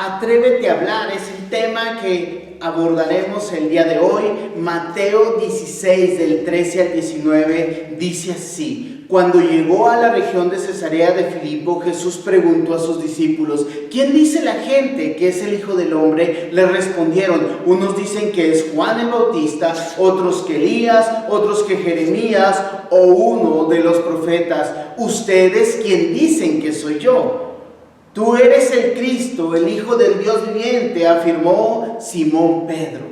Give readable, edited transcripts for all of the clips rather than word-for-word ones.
Atrévete a hablar es el tema que abordaremos el día de hoy. Mateo 16 del 13 al 19 dice así: Cuando llegó a la región de Cesarea de Filipo, Jesús preguntó a sus discípulos: ¿quién dice la gente que es el Hijo del Hombre? Le respondieron: unos dicen que es Juan el Bautista, otros que Elías, otros que Jeremías o uno de los profetas. ¿Ustedes quién dicen que soy yo? Tú eres el Cristo, el Hijo del Dios viviente, afirmó Simón Pedro.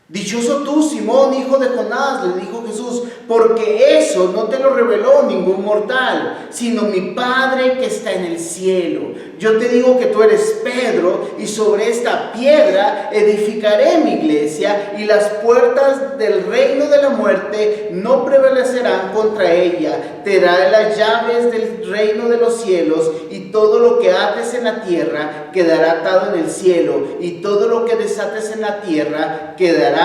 Dichoso tú, Simón, hijo de Jonás, le dijo Jesús, porque eso no te lo reveló ningún mortal, sino mi Padre que está en el cielo. Yo te digo que tú eres Pedro, y sobre esta piedra edificaré mi iglesia, y las puertas del reino de la muerte no prevalecerán contra ella. Te daré las llaves del reino de los cielos, y todo lo que ates en la tierra quedará atado en el cielo, y todo lo que desates en la tierra quedará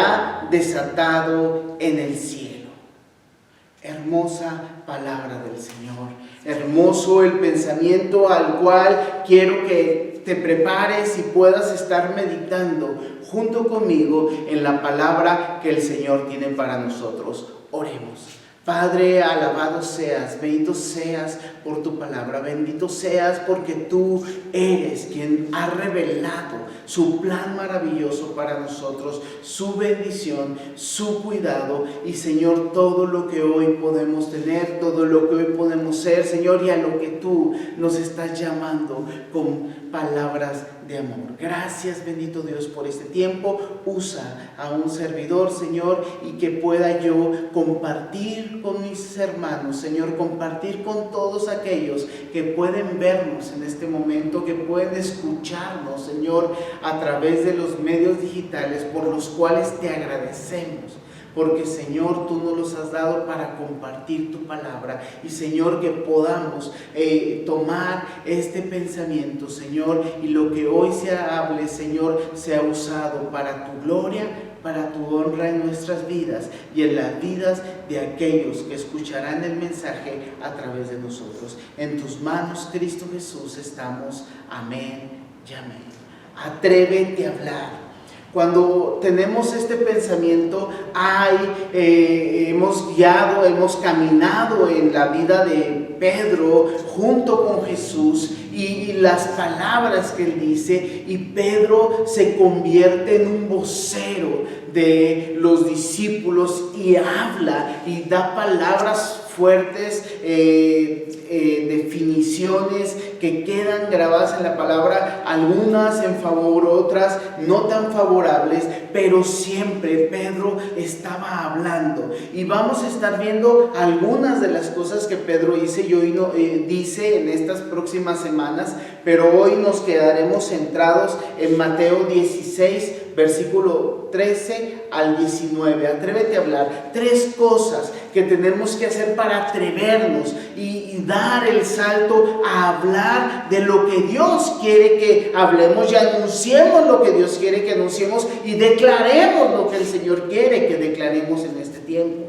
desatado en el cielo. Hermosa palabra del Señor, hermoso el pensamiento al cual quiero que te prepares y puedas estar meditando junto conmigo en la palabra que el Señor tiene para nosotros. Oremos. Padre, alabado seas, bendito seas por tu palabra, bendito seas porque tú eres quien ha revelado su plan maravilloso para nosotros, su bendición, su cuidado y Señor, todo lo que hoy podemos tener, todo lo que hoy podemos ser, Señor, y a lo que tú nos estás llamando con palabras de amor. Gracias, bendito Dios, por este tiempo. Usa a un servidor, Señor, y que pueda yo compartir con mis hermanos, Señor, compartir con todos aquellos que pueden vernos en este momento, que pueden escucharnos, Señor, a través de los medios digitales por los cuales te agradecemos. Porque Señor, tú nos los has dado para compartir tu palabra. Y Señor, que podamos tomar este pensamiento, Señor, y lo que hoy se hable, Señor, sea usado para tu gloria, para tu honra en nuestras vidas y en las vidas de aquellos que escucharán el mensaje a través de nosotros. En tus manos, Cristo Jesús, estamos. Amén y amén. Atrévete a hablar. Cuando tenemos este pensamiento, hemos guiado, hemos caminado en la vida de Pedro junto con Jesús y las palabras que él dice, y Pedro se convierte en un vocero de los discípulos y habla y da palabras fuertes, definiciones que quedan grabadas en la palabra, algunas en favor, otras no tan favorables, pero siempre Pedro estaba hablando. Y vamos a estar viendo algunas de las cosas que Pedro dice en estas próximas semanas, pero hoy nos quedaremos centrados en Mateo 16, versículo 13 al 19. Atrévete a hablar. 3 cosas que tenemos que hacer para atrevernos y dar el salto a hablar de lo que Dios quiere que hablemos, y anunciemos lo que Dios quiere que anunciemos y declaremos lo que el Señor quiere que declaremos en este tiempo.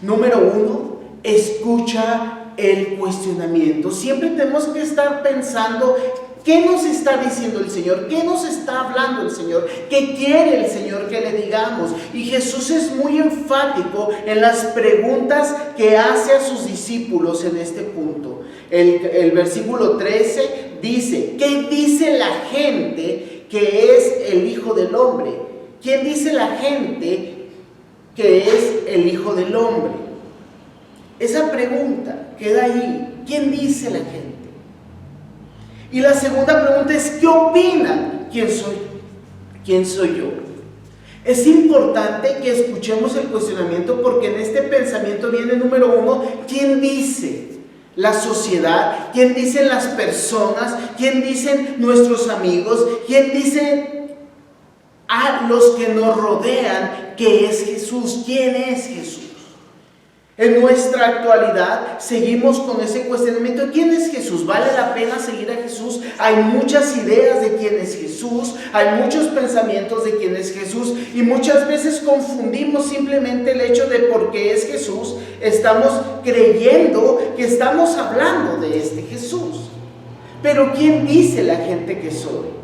Número 1, escucha el cuestionamiento. Siempre tenemos que estar pensando: ¿qué nos está diciendo el Señor? ¿Qué nos está hablando el Señor? ¿Qué quiere el Señor que le digamos? Y Jesús es muy enfático en las preguntas que hace a sus discípulos en este punto. El versículo 13 dice: ¿qué dice la gente que es el Hijo del Hombre? ¿Quién dice la gente que es el Hijo del Hombre? Esa pregunta queda ahí. ¿Quién dice la gente? Y la segunda pregunta es: ¿qué opinan? ¿Quién soy yo? Es importante que escuchemos el cuestionamiento, porque en este pensamiento viene, número 1, ¿quién dice? La sociedad. ¿Quién dicen las personas? ¿Quién dicen nuestros amigos? ¿Quién dicen a los que nos rodean que es Jesús? ¿Quién es Jesús? En nuestra actualidad seguimos con ese cuestionamiento: ¿quién es Jesús? ¿Vale la pena seguir a Jesús? Hay muchas ideas de quién es Jesús, hay muchos pensamientos de quién es Jesús, y muchas veces confundimos simplemente el hecho de por qué es Jesús. Estamos creyendo que estamos hablando de este Jesús. Pero ¿quién dice la gente que soy?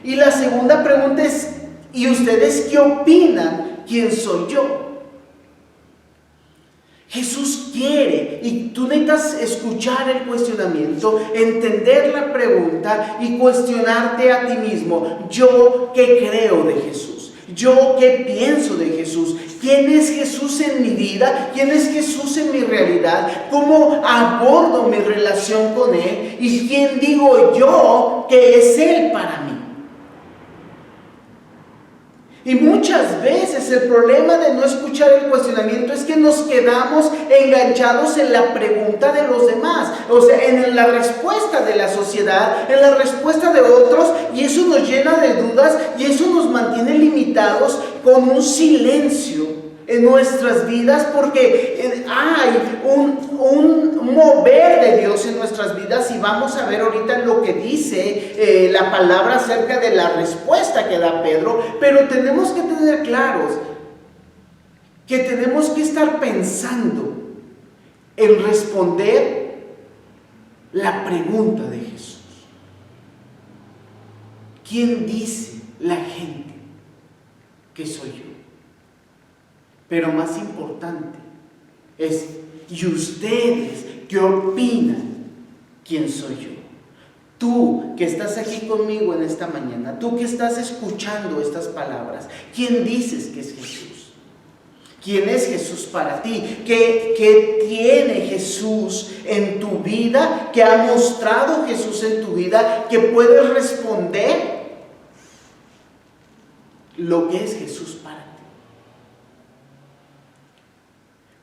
Y la segunda pregunta es, ¿y ustedes qué opinan? ¿Quién soy yo? Jesús quiere, y tú necesitas escuchar el cuestionamiento, entender la pregunta y cuestionarte a ti mismo. ¿Yo qué creo de Jesús? ¿Yo qué pienso de Jesús? ¿Quién es Jesús en mi vida? ¿Quién es Jesús en mi realidad? ¿Cómo abordo mi relación con Él? ¿Y quién digo yo que es Él para mí? Y muchas veces el problema de no escuchar el cuestionamiento es que nos quedamos enganchados en la pregunta de los demás, o sea, en la respuesta de la sociedad, en la respuesta de otros, y eso nos llena de dudas y eso nos mantiene limitados con un silencio en nuestras vidas, porque hay un mover de Dios en nuestras vidas, y vamos a ver ahorita lo que dice la palabra acerca de la respuesta que da Pedro. Pero tenemos que tener claros que tenemos que estar pensando en responder la pregunta de Jesús. ¿Quién dice la gente que soy yo? Pero más importante es, ¿y ustedes qué opinan? ¿Quién soy yo? Tú que estás aquí conmigo en esta mañana, tú que estás escuchando estas palabras, ¿quién dices que es Jesús? ¿Quién es Jesús para ti? ¿Qué tiene Jesús en tu vida? ¿Qué ha mostrado Jesús en tu vida? ¿Que puedes responder lo que es Jesús para ti?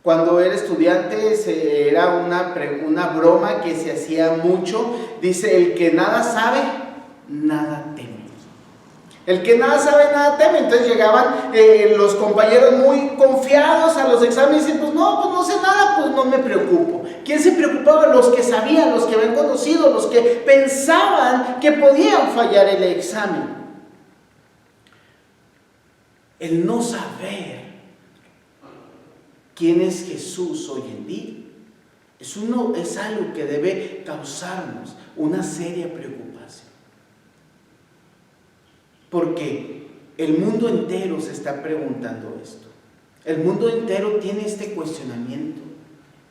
Cuando era estudiante era una broma que se hacía mucho. Dice, el que nada sabe, nada teme. El que nada sabe, nada teme. Entonces llegaban los compañeros muy confiados a los exámenes y dicen, pues no sé nada, pues no me preocupo. ¿Quién se preocupaba? Los que sabían, los que habían conocido, los que pensaban que podían fallar el examen. El no saber quién es Jesús hoy en día es algo que debe causarnos una seria preocupación, porque el mundo entero se está preguntando esto. El mundo entero tiene este cuestionamiento: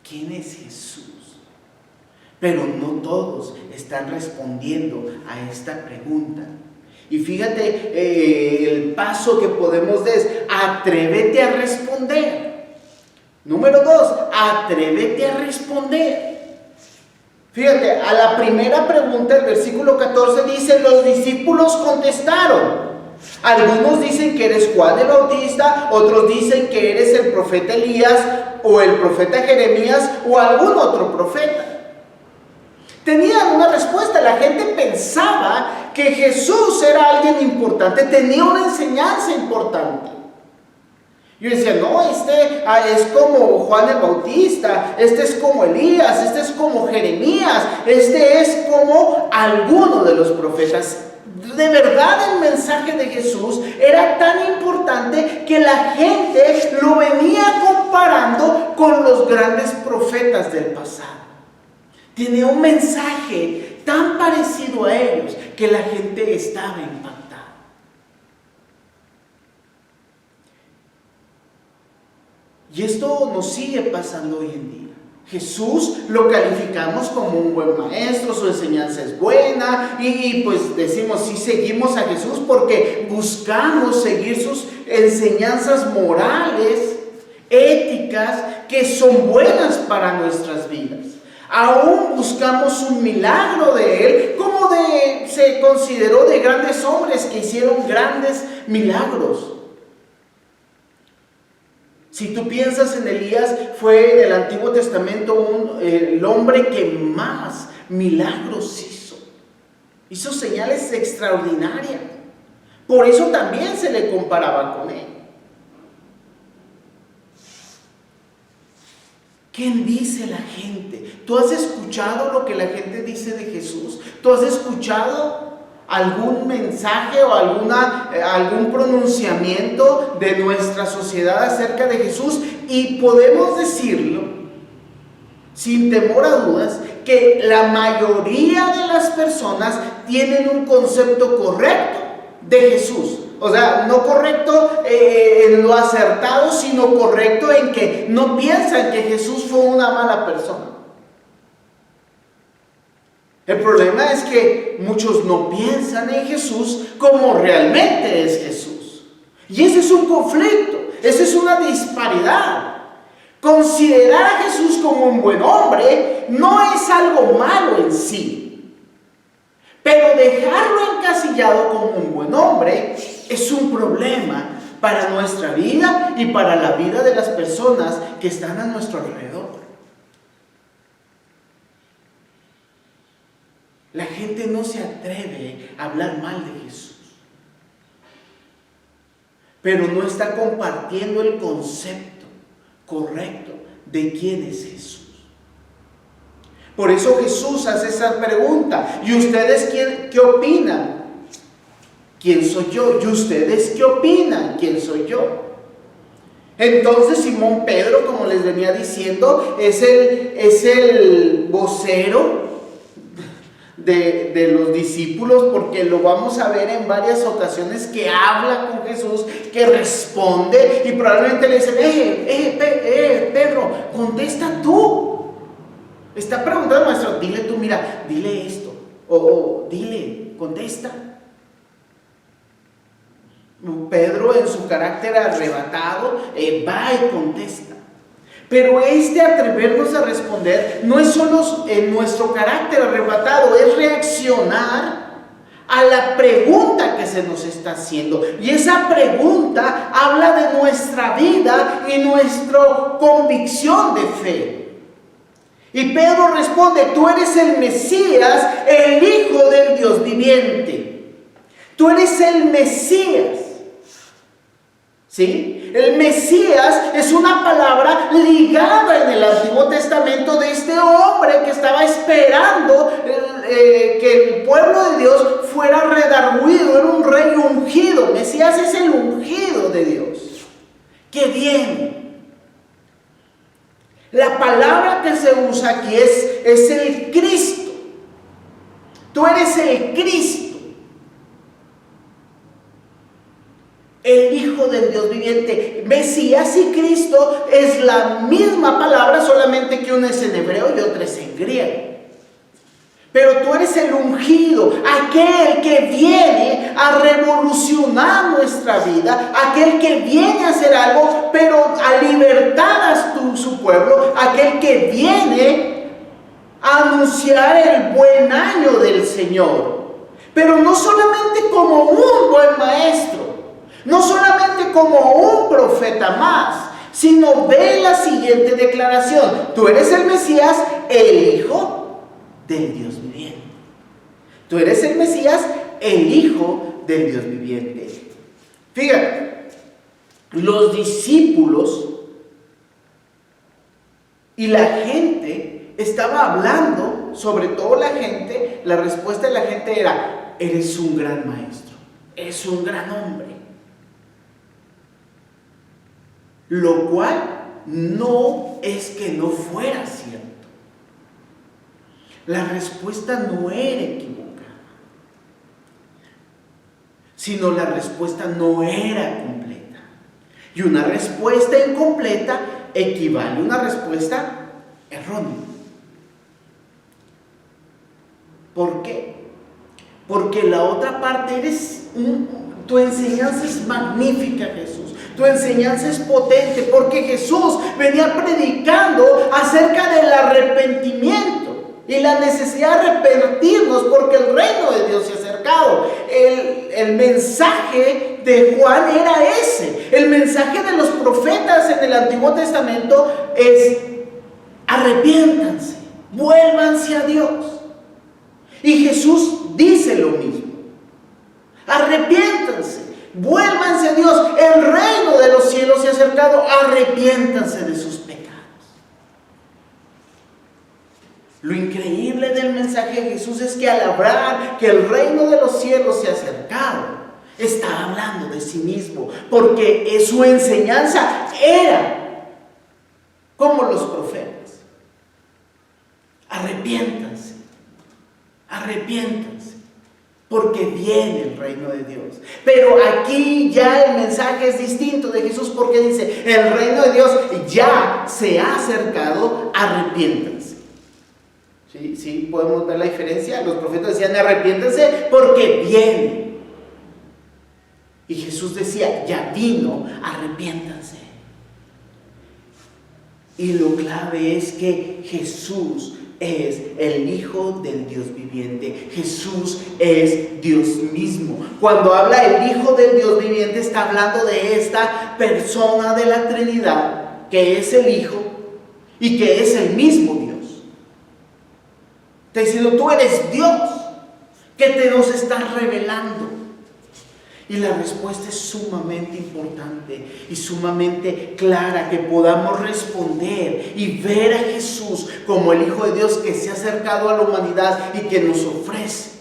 ¿quién es Jesús? Pero no todos están respondiendo a esta pregunta. Y fíjate el paso que podemos dar es: atrévete a responder. Número 2, atrévete a responder. Fíjate, a la primera pregunta, el versículo 14 dice, los discípulos contestaron. Algunos dicen que eres Juan el Bautista, otros dicen que eres el profeta Elías, o el profeta Jeremías, o algún otro profeta. Tenían una respuesta. La gente pensaba que Jesús era alguien importante, tenía una enseñanza importante. Yo decía, no, este es como Juan el Bautista, este es como Elías, este es como Jeremías, este es como alguno de los profetas. De verdad, el mensaje de Jesús era tan importante que la gente lo venía comparando con los grandes profetas del pasado. Tenía un mensaje tan parecido a ellos que la gente estaba impactada. Y esto nos sigue pasando hoy en día. Jesús lo calificamos como un buen maestro, su enseñanza es buena, y pues decimos, sí, seguimos a Jesús porque buscamos seguir sus enseñanzas morales, éticas, que son buenas para nuestras vidas. Aún buscamos un milagro de Él, como se consideró de grandes hombres que hicieron grandes milagros. Si tú piensas en Elías, fue en el Antiguo Testamento el hombre que más milagros hizo. Hizo señales extraordinarias. Por eso también se le comparaba con él. ¿Quién dice la gente? ¿Tú has escuchado lo que la gente dice de Jesús? ¿Tú has escuchado algún mensaje o algún pronunciamiento de nuestra sociedad acerca de Jesús? Y podemos decirlo sin temor a dudas que la mayoría de las personas tienen un concepto correcto de Jesús. O sea, no correcto en lo acertado, sino correcto en que no piensan que Jesús fue una mala persona. El problema es que muchos no piensan en Jesús como realmente es Jesús. Y ese es un conflicto, esa es una disparidad. Considerar a Jesús como un buen hombre no es algo malo en sí. Pero dejarlo encasillado como un buen hombre es un problema para nuestra vida y para la vida de las personas que están a nuestro alrededor. La gente no se atreve a hablar mal de Jesús, pero no está compartiendo el concepto correcto de quién es Jesús. Por eso Jesús hace esa pregunta: ¿y ustedes qué opinan? ¿Quién soy yo? ¿Y ustedes qué opinan? ¿Quién soy yo? Entonces Simón Pedro, como les venía diciendo, es el vocero de los discípulos, porque lo vamos a ver en varias ocasiones que habla con Jesús, que responde, y probablemente le dicen: Pedro, contesta tú. Está preguntando al maestro: dile tú, mira, dile esto, o dile, contesta. Pedro, en su carácter arrebatado, va y contesta. Pero atrevernos a responder no es solo en nuestro carácter arrebatado, es reaccionar a la pregunta que se nos está haciendo. Y esa pregunta habla de nuestra vida y nuestra convicción de fe. Y Pedro responde: tú eres el Mesías, el Hijo del Dios viviente. Tú eres el Mesías. ¿Sí? El Mesías es una palabra ligada en el Antiguo Testamento de este hombre que estaba esperando que el pueblo de Dios fuera redarguido. Era un rey ungido. Mesías es el ungido de Dios que viene. La palabra que se usa aquí es el Cristo. Tú eres el Cristo, el Hijo del Dios viviente. Mesías y Cristo es la misma palabra, solamente que una es en hebreo y otra es en griego. Pero tú eres el ungido, aquel que viene a revolucionar nuestra vida, aquel que viene a hacer algo, pero a libertar a su pueblo, aquel que viene a anunciar el buen año del Señor. Pero no solamente como un buen maestro, no solamente como un profeta más, sino ve la siguiente declaración: tú eres el Mesías, el Hijo del Dios viviente. Tú eres el Mesías, el Hijo del Dios viviente. Fíjate, los discípulos y la gente estaba hablando, sobre todo la gente, la respuesta de la gente era: eres un gran maestro, eres un gran hombre. Lo cual no es que no fuera cierto. La respuesta no era equivocada, sino la respuesta no era completa. Y una respuesta incompleta equivale a una respuesta errónea. ¿Por qué? Porque la otra parte tu enseñanza es magnífica, Jesús. Tu enseñanza es potente, porque Jesús venía predicando acerca del arrepentimiento y la necesidad de arrepentirnos, porque el reino de Dios se ha acercado. El mensaje de Juan era ese. El mensaje de los profetas en el Antiguo Testamento es: arrepiéntanse, vuélvanse a Dios. Y Jesús dice lo mismo: arrepiéntanse, vuélvanse a Dios, el reino de los cielos se ha acercado, arrepiéntanse de sus pecados. Lo increíble del mensaje de Jesús es que al hablar que el reino de los cielos se ha acercado, está hablando de sí mismo, porque su enseñanza era como los profetas: arrepiéntanse, arrepiéntanse. porque viene el reino de Dios. Pero aquí ya el mensaje es distinto de Jesús, porque dice, el reino de Dios ya se ha acercado, arrepiéntanse. ¿Sí? ¿Podemos ver la diferencia? Los profetas decían, arrepiéntanse porque viene. Y Jesús decía, ya vino, arrepiéntanse. Y lo clave es que Jesús es el Hijo del Dios viviente. Jesús es Dios mismo. Cuando habla el Hijo del Dios viviente, está hablando de esta persona de la Trinidad, que es el Hijo y que es el mismo Dios. Está diciendo, tú eres Dios, que te nos estás revelando. Y la respuesta es sumamente importante y sumamente clara, que podamos responder y ver a Jesús como el Hijo de Dios que se ha acercado a la humanidad y que nos ofrece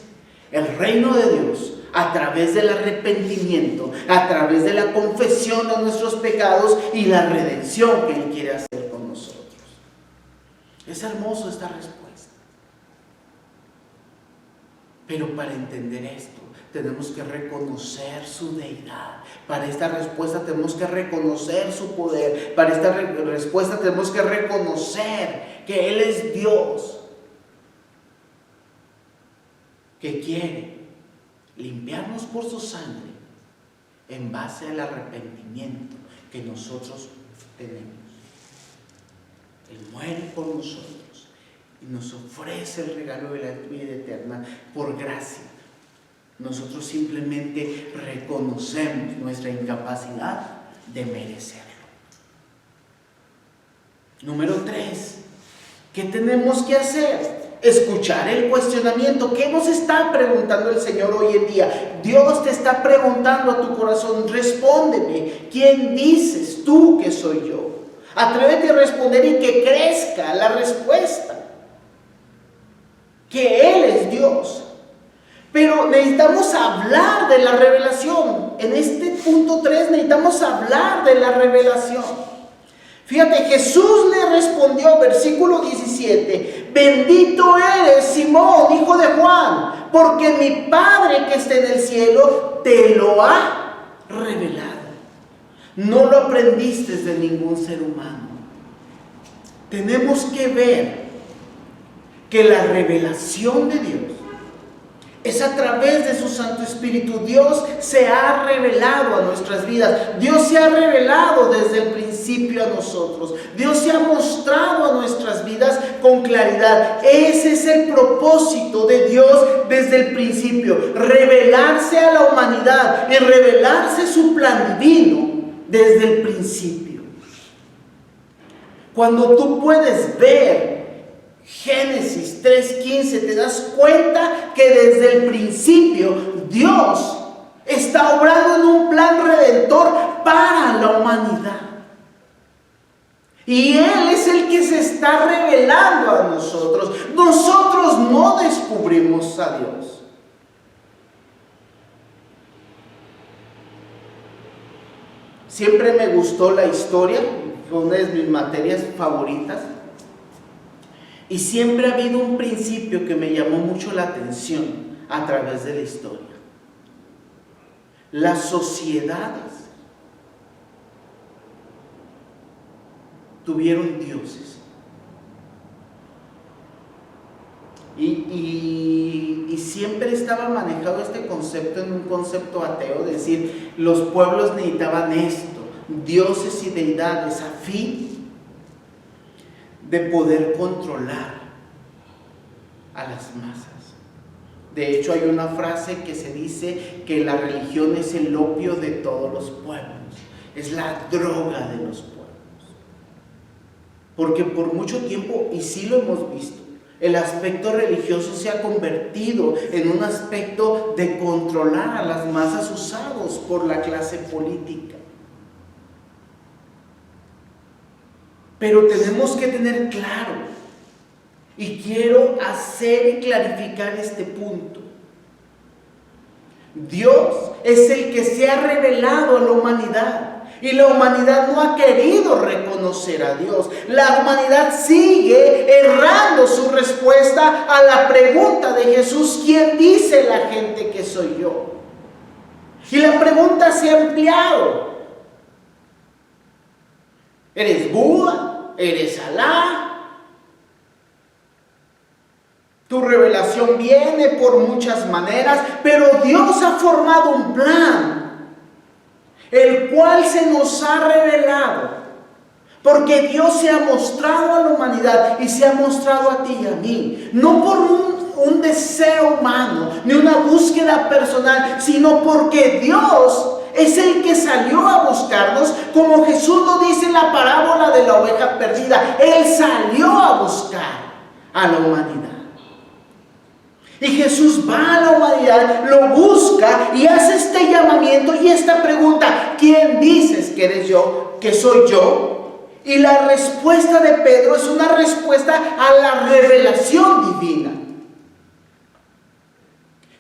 el reino de Dios a través del arrepentimiento, a través de la confesión de nuestros pecados y la redención que Él quiere hacer con nosotros. Es hermoso esta respuesta. Pero para entender esto, tenemos que reconocer su deidad. Para esta respuesta tenemos que reconocer su poder. Para esta respuesta tenemos que reconocer que Él es Dios, que quiere limpiarnos por su sangre en base al arrepentimiento que nosotros tenemos. Él muere por nosotros y nos ofrece el regalo de la vida eterna por gracia. Nosotros simplemente reconocemos nuestra incapacidad de merecerlo. Número 3. ¿Qué tenemos que hacer? Escuchar el cuestionamiento. ¿Qué nos está preguntando el Señor hoy en día? Dios te está preguntando a tu corazón, respóndeme, ¿quién dices tú que soy yo? Atrévete a responder y que crezca la respuesta, que Él es Dios. Pero necesitamos hablar de la revelación. En este punto 3 necesitamos hablar de la revelación. Fíjate, Jesús le respondió, versículo 17, bendito eres, Simón, hijo de Juan, porque mi Padre que está en el cielo te lo ha revelado. No lo aprendiste de ningún ser humano. Tenemos que ver que la revelación de Dios es a través de su Santo Espíritu. Dios se ha revelado a nuestras vidas. Dios se ha revelado desde el principio a nosotros. Dios se ha mostrado a nuestras vidas con claridad. Ese es el propósito de Dios desde el principio. Revelarse a la humanidad y revelarse su plan divino desde el principio. Cuando tú puedes ver Génesis 3:15, te das cuenta que desde el principio Dios está obrando en un plan redentor para la humanidad. Y Él es el que se está revelando a nosotros. Nosotros no descubrimos a Dios. Siempre me gustó la historia, fue una de mis materias favoritas. Y siempre ha habido un principio que me llamó mucho la atención a través de la historia. Las sociedades tuvieron dioses. Y siempre estaba manejado este concepto en un concepto ateo, de decir, los pueblos necesitaban esto, dioses y deidades a fin de poder controlar a las masas. De hecho, hay una frase que se dice que la religión es el opio de todos los pueblos, es la droga de los pueblos. Porque por mucho tiempo, y sí lo hemos visto, el aspecto religioso se ha convertido en un aspecto de controlar a las masas usados por la clase política. Pero tenemos que tener claro, y quiero hacer y clarificar este punto. Dios es el que se ha revelado a la humanidad. Y la humanidad no ha querido reconocer a Dios. La humanidad sigue errando su respuesta a la pregunta de Jesús: ¿quién dice la gente que soy yo? Y la pregunta se ha ampliado. ¿Eres Buda? ¿Eres Alá? Tu revelación viene por muchas maneras, pero Dios ha formado un plan, el cual se nos ha revelado, porque Dios se ha mostrado a la humanidad y se ha mostrado a ti y a mí, no por un deseo humano, ni una búsqueda personal, sino porque Dios es el que salió a buscarnos, como Jesús lo dice en la parábola de la oveja perdida. Él salió a buscar a la humanidad. Y Jesús va a la humanidad, lo busca y hace este llamamiento y esta pregunta: ¿quién dices que eres yo, que soy yo? Y la respuesta de Pedro es una respuesta a la revelación divina.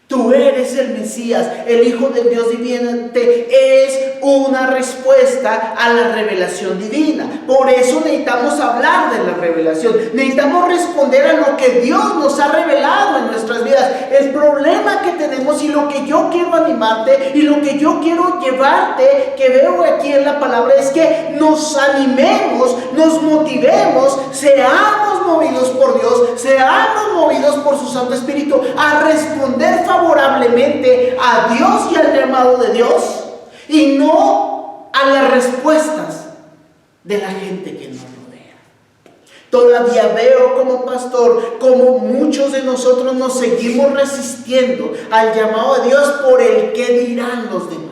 Tú eres el Mesías, el Hijo del Dios viviente. Es una respuesta a la revelación divina. Por eso necesitamos hablar de la revelación. Necesitamos responder a lo que Dios nos ha revelado en nuestras vidas. El problema que tenemos, y lo que yo quiero animarte, y lo que yo quiero llevarte, que veo aquí en la palabra, es que nos animemos, nos motivemos, seamos movidos por Dios, seamos movidos por su Santo Espíritu a responder favorablemente a Dios y al llamado de Dios, y no a las respuestas de la gente que nos rodea. Todavía veo como pastor como muchos de nosotros nos seguimos resistiendo al llamado de Dios por el qué dirán los demás.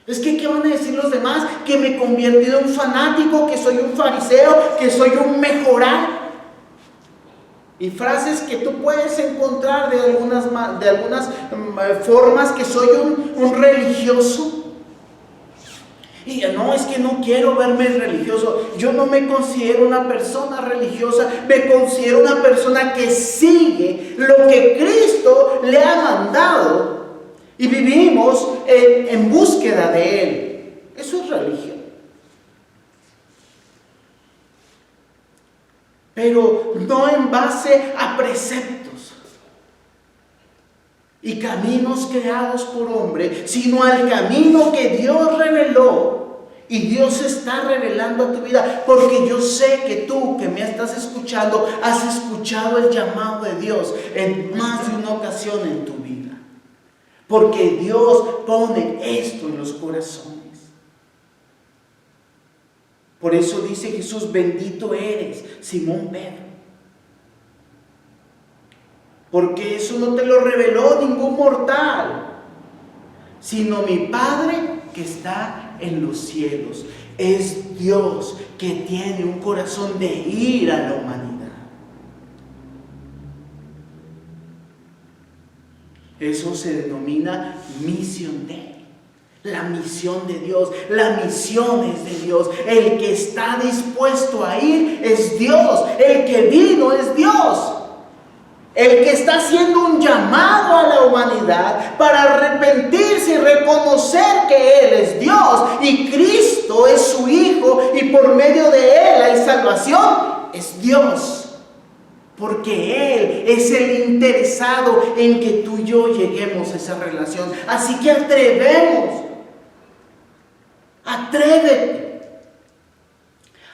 Es que ¿qué van a decir los demás? Que me he convertido en un fanático, que soy un fariseo, que soy un mejorar. Y frases que tú puedes encontrar de algunas formas, que soy un religioso. Y no, es que no quiero verme religioso. Yo no me considero una persona religiosa, me considero una persona que sigue lo que Cristo le ha mandado y vivimos en búsqueda de Él. Eso es religión. Pero no en base a preceptos y caminos creados por hombre, sino al camino que Dios reveló. Y Dios está revelando a tu vida, porque yo sé que tú que me estás escuchando, has escuchado el llamado de Dios en más de una ocasión en tu vida. Porque Dios pone esto en los corazones. Por eso dice Jesús: bendito eres, Simón Pedro. Porque eso no te lo reveló ningún mortal, sino mi Padre que está en los cielos. Es Dios que tiene un corazón de ir a la humanidad. Eso se denomina misión de Él. La misión de Dios, la misión es de Dios. El que está dispuesto a ir es Dios. El que vino es Dios. El que está haciendo un llamado a la humanidad para arrepentirse y reconocer que Él es Dios y Cristo es su Hijo y por medio de Él hay salvación, es Dios. Porque Él es el interesado en que tú y yo lleguemos a esa relación. Así que atrévete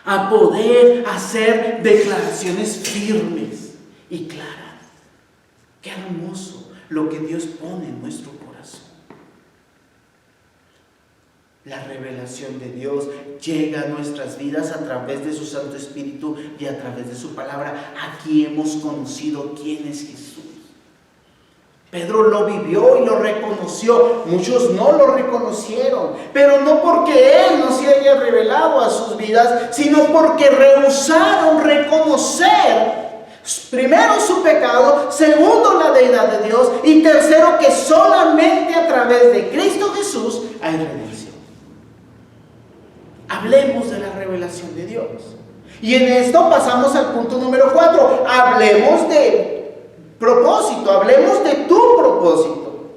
a poder hacer declaraciones firmes y claras. Qué hermoso lo que Dios pone en nuestro corazón. La revelación de Dios llega a nuestras vidas a través de su Santo Espíritu y a través de su palabra. Aquí hemos conocido quién es Jesús. Pedro lo vivió y lo reconoció. Muchos no lo reconocieron, pero no porque Él no se haya revelado a sus vidas, sino porque rehusaron reconocer primero su pecado, segundo la deidad de Dios y tercero que solamente a través de Cristo Jesús hay redención. Hablemos de la revelación de Dios. Y en esto pasamos al punto número 4. Hablemos de propósito, hablemos de tu propósito.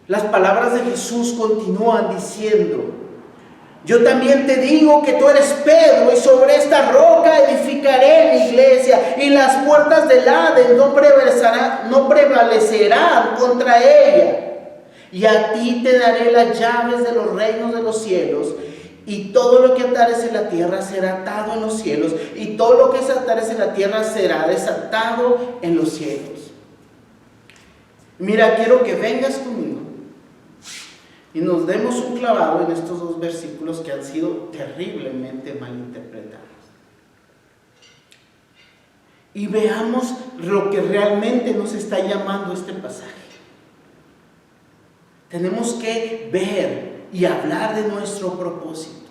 Las palabras de Jesús continúan diciendo: yo también te digo que tú eres Pedro, y sobre esta roca edificaré mi iglesia, y las puertas del Hades no prevalecerán contra ella. Y a ti te daré las llaves de los reinos de los cielos, y todo lo que atares en la tierra será atado en los cielos, y todo lo que atares en la tierra será desatado en los cielos. Mira, quiero que vengas conmigo y nos demos un clavado en estos dos versículos que han sido terriblemente malinterpretados. Y veamos lo que realmente nos está llamando este pasaje. Tenemos que ver y hablar de nuestro propósito.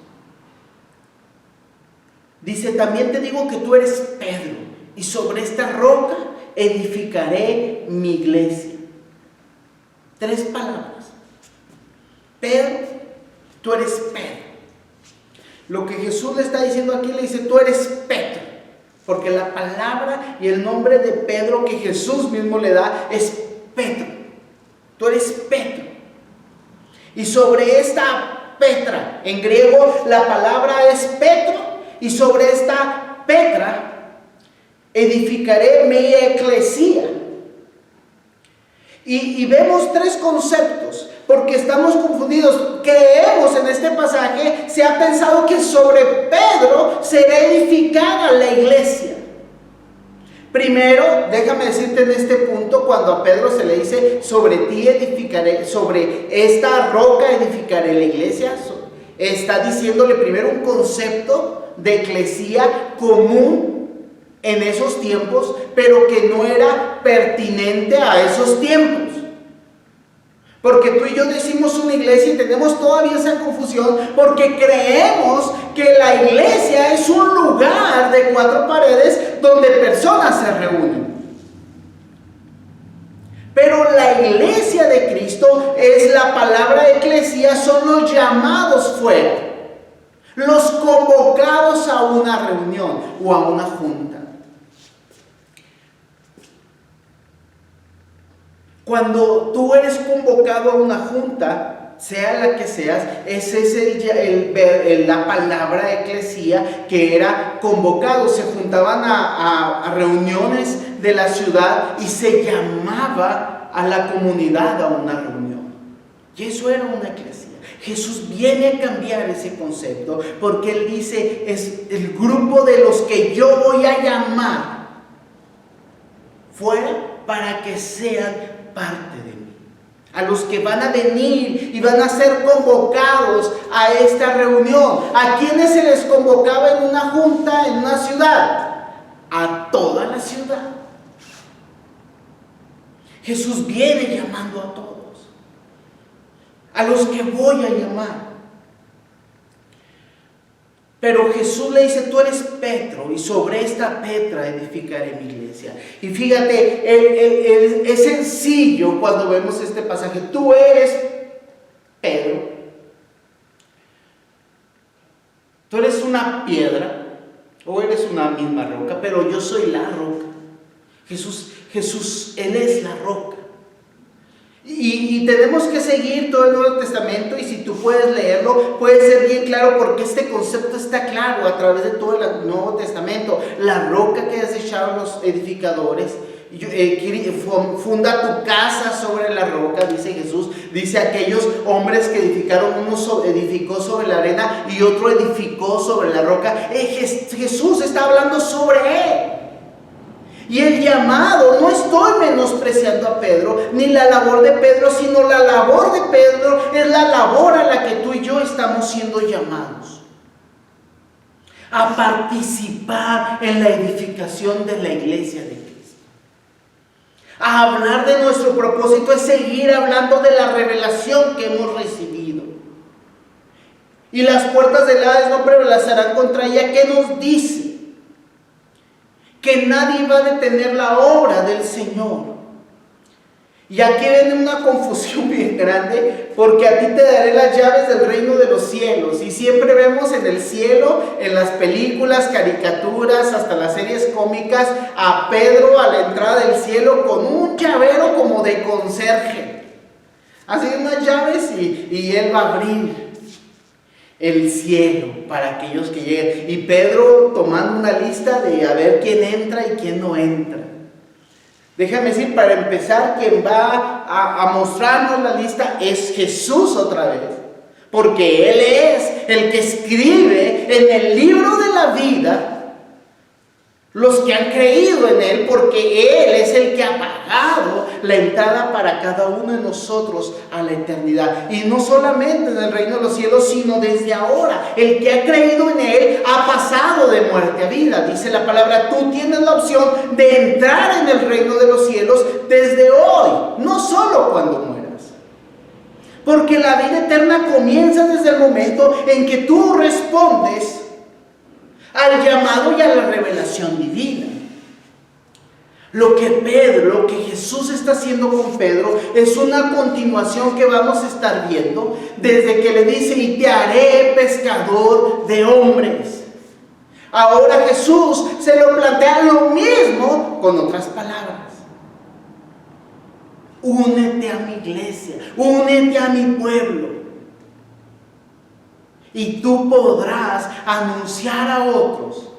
Dice: también te digo que tú eres Pedro, y sobre esta roca edificaré mi iglesia. 3 palabras. Pedro, tú eres Pedro. Lo que Jesús le está diciendo aquí, le dice: tú eres Pedro, porque la palabra y el nombre de Pedro que Jesús mismo le da es Pedro. Tú eres Pedro. Y sobre esta Petra, en griego la palabra es Petro, y sobre esta Petra edificaré mi eclesía. Y vemos 3 conceptos, porque estamos confundidos. Creemos en este pasaje, se ha pensado que sobre Pedro será edificada la iglesia. Primero, déjame decirte en este punto, cuando a Pedro se le dice: sobre ti edificaré, sobre esta roca edificaré la iglesia, está diciéndole primero un concepto de eclesía común en esos tiempos, pero que no era pertinente a esos tiempos. Porque tú y yo decimos una iglesia y tenemos todavía esa confusión, porque creemos que la iglesia es un lugar de 4 paredes donde personas se reúnen. Pero la iglesia de Cristo es la palabra eclesía, son los llamados fuera, los convocados a una reunión o a una junta. Cuando tú eres convocado a una junta, sea la que seas, esa es la palabra eclesía, que era convocado. Se juntaban a reuniones de la ciudad y se llamaba a la comunidad a una reunión. Y eso era una eclesía. Jesús viene a cambiar ese concepto, porque Él dice: es el grupo de los que yo voy a llamar fuera para que sean parte de mí, a los que van a venir y van a ser convocados a esta reunión. ¿A quiénes se les convocaba en una junta, en una ciudad? A toda la ciudad. Jesús viene llamando a todos, a los que voy a llamar. Pero Jesús le dice: tú eres Pedro, y sobre esta Petra edificaré mi iglesia. Y fíjate, es sencillo cuando vemos este pasaje. Tú eres Pedro. Tú eres una piedra, o eres una misma roca, pero yo soy la roca. Jesús, Él es la roca. Y tenemos que seguir todo el Nuevo Testamento, y si tú puedes leerlo, puede ser bien claro, porque este concepto está claro a través de todo el Nuevo Testamento. La roca que desecharon los edificadores, funda tu casa sobre la roca, dice Jesús. Dice: aquellos hombres que edificaron, uno edificó sobre la arena y otro edificó sobre la roca. Jesús está hablando sobre Él. Y el llamado, no estoy menospreciando a Pedro, ni la labor de Pedro, sino la labor de Pedro es la labor a la que tú y yo estamos siendo llamados. A participar en la edificación de la iglesia de Cristo. A hablar de nuestro propósito es seguir hablando de la revelación que hemos recibido. Y las puertas del Hades no prevalecerán contra ella. ¿Qué nos dice? Que nadie va a detener la obra del Señor. Y aquí viene una confusión bien grande, porque a ti te daré las llaves del reino de los cielos. Y siempre vemos en el cielo, en las películas, caricaturas, hasta las series cómicas, a Pedro a la entrada del cielo con un llavero como de conserje. Así unas llaves y Él va a abrir el cielo para aquellos que lleguen. Y Pedro tomando una lista de a ver quién entra y quién no entra. Déjame decir, para empezar, quien va a mostrarnos la lista es Jesús otra vez. Porque Él es el que escribe en el libro de la vida los que han creído en Él, porque Él es el que ha pagado la entrada para cada uno de nosotros a la eternidad. Y no solamente en el reino de los cielos, sino desde ahora. El que ha creído en Él ha pasado de muerte a vida. Dice la palabra, tú tienes la opción de entrar en el reino de los cielos desde hoy, no solo cuando mueras. Porque la vida eterna comienza desde el momento en que tú respondes al llamado y a la revelación divina. Lo que Jesús está haciendo con Pedro es una continuación que vamos a estar viendo desde que le dice, y te haré pescador de hombres. Ahora Jesús se lo plantea lo mismo con otras palabras. Únete a mi iglesia, únete a mi pueblo. Y tú podrás anunciar a otros.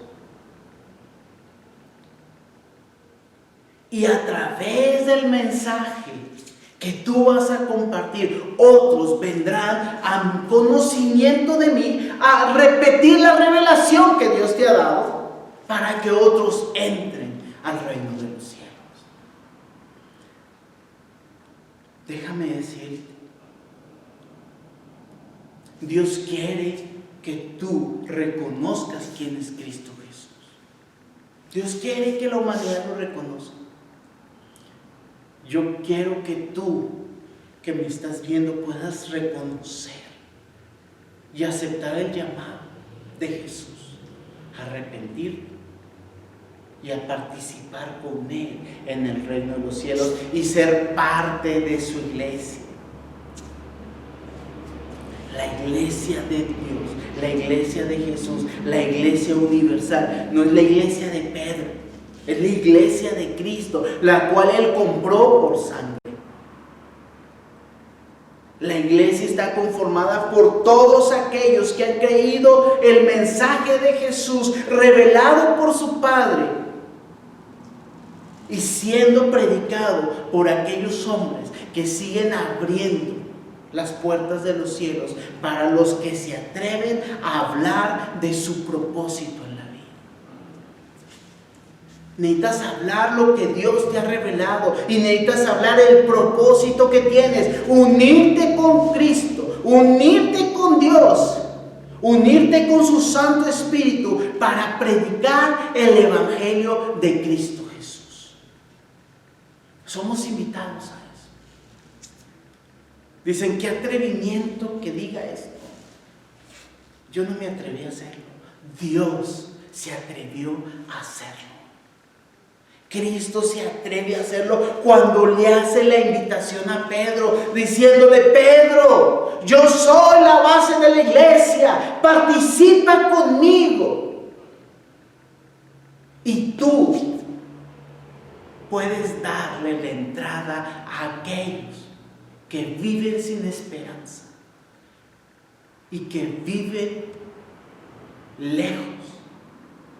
Y a través del mensaje que tú vas a compartir, otros vendrán a conocimiento de mí, a repetir la revelación que Dios te ha dado, para que otros entren al reino de los cielos. Déjame decirte, Dios quiere que tú reconozcas quién es Cristo Jesús. Dios quiere que la humanidad lo reconozca. Yo quiero que tú, que me estás viendo, puedas reconocer y aceptar el llamado de Jesús, a arrepentirte y a participar con Él en el reino de los cielos y ser parte de su iglesia. La iglesia de Dios, la iglesia de Jesús, la iglesia universal, no es la iglesia de Pedro, es la iglesia de Cristo, la cual Él compró por sangre. La iglesia está conformada por todos aquellos que han creído el mensaje de Jesús revelado por su Padre y siendo predicado por aquellos hombres que siguen abriendo las puertas de los cielos para los que se atreven a hablar de su propósito en la vida. Necesitas hablar lo que Dios te ha revelado y necesitas hablar el propósito que tienes, unirte con Cristo, unirte con Dios, unirte con su Santo Espíritu para predicar el Evangelio de Cristo Jesús. Somos invitados a eso. Dicen, qué atrevimiento que diga esto. Yo no me atreví a hacerlo. Dios se atrevió a hacerlo. Cristo se atreve a hacerlo cuando le hace la invitación a Pedro, diciéndole, Pedro, yo soy la base de la iglesia, participa conmigo. Y tú puedes darle la entrada a aquellos que viven sin esperanza y que viven lejos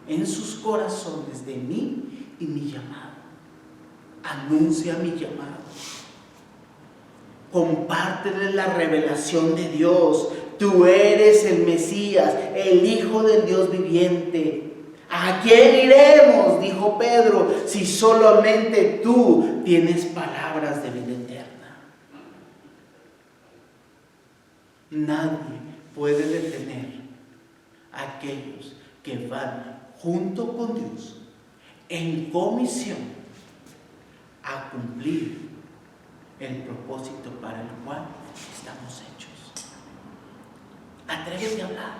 en sus corazones de mí y mi llamado. Anuncia mi llamado. Compártele la revelación de Dios. Tú eres el Mesías, el Hijo del Dios viviente. ¿A quién iremos?, dijo Pedro, si solamente tú tienes palabras de vida eterna. Nadie puede detener a aquellos que van junto con Dios en comisión a cumplir el propósito para el cual estamos hechos. Atrévete a hablar,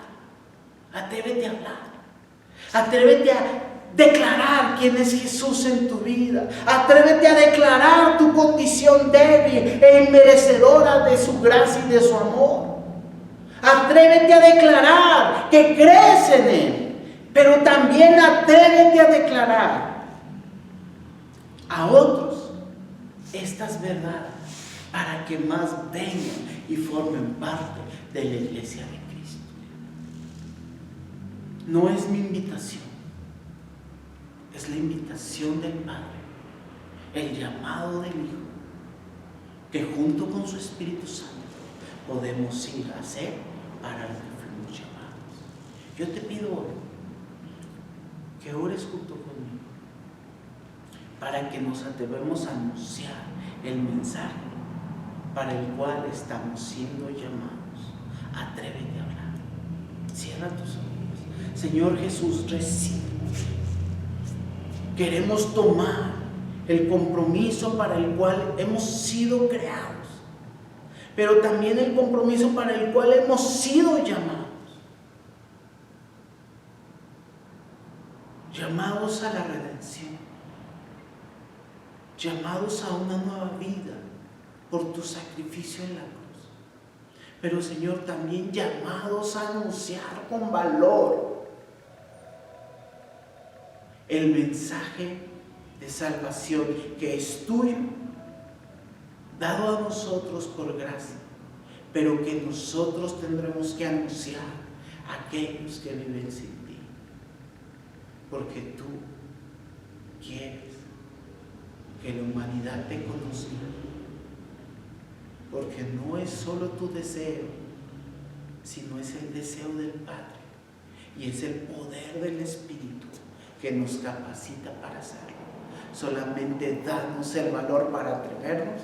atrévete a hablar, atrévete a declarar quién es Jesús en tu vida. Atrévete a declarar tu condición débil e inmerecedora de su gracia y de su amor. Atrévete a declarar que crees en Él, pero también atrévete a declarar a otros estas verdades para que más vengan y formen parte de la iglesia de Cristo. No es mi invitación, es la invitación del Padre, el llamado del Hijo, que junto con su Espíritu Santo podemos ir a hacer para lo que fuimos llamados. Yo te pido hoy que ores junto conmigo para que nos atrevamos a anunciar el mensaje para el cual estamos siendo llamados. Atrévete a hablar. Cierra tus ojos. Señor Jesús, recibe. Queremos tomar el compromiso para el cual hemos sido creados, pero también el compromiso para el cual hemos sido llamados. Llamados a la redención, llamados a una nueva vida por tu sacrificio en la cruz. Pero Señor, también llamados a anunciar con valor el mensaje de salvación que es tuyo, dado a nosotros por gracia, pero que nosotros tendremos que anunciar a aquellos que viven sin ti, porque tú quieres que la humanidad te conozca, porque no es solo tu deseo, sino es el deseo del Padre, y es el poder del Espíritu que nos capacita para hacerlo. Solamente danos el valor para atrevernos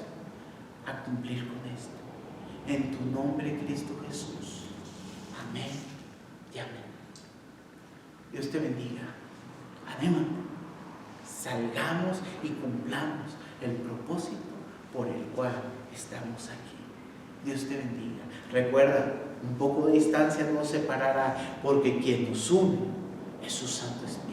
a cumplir con esto. En tu nombre, Cristo Jesús. Amén y amén. Dios te bendiga. Anímate. Salgamos y cumplamos el propósito por el cual estamos aquí. Dios te bendiga. Recuerda, un poco de distancia nos separará, porque quien nos une es su Santo Espíritu.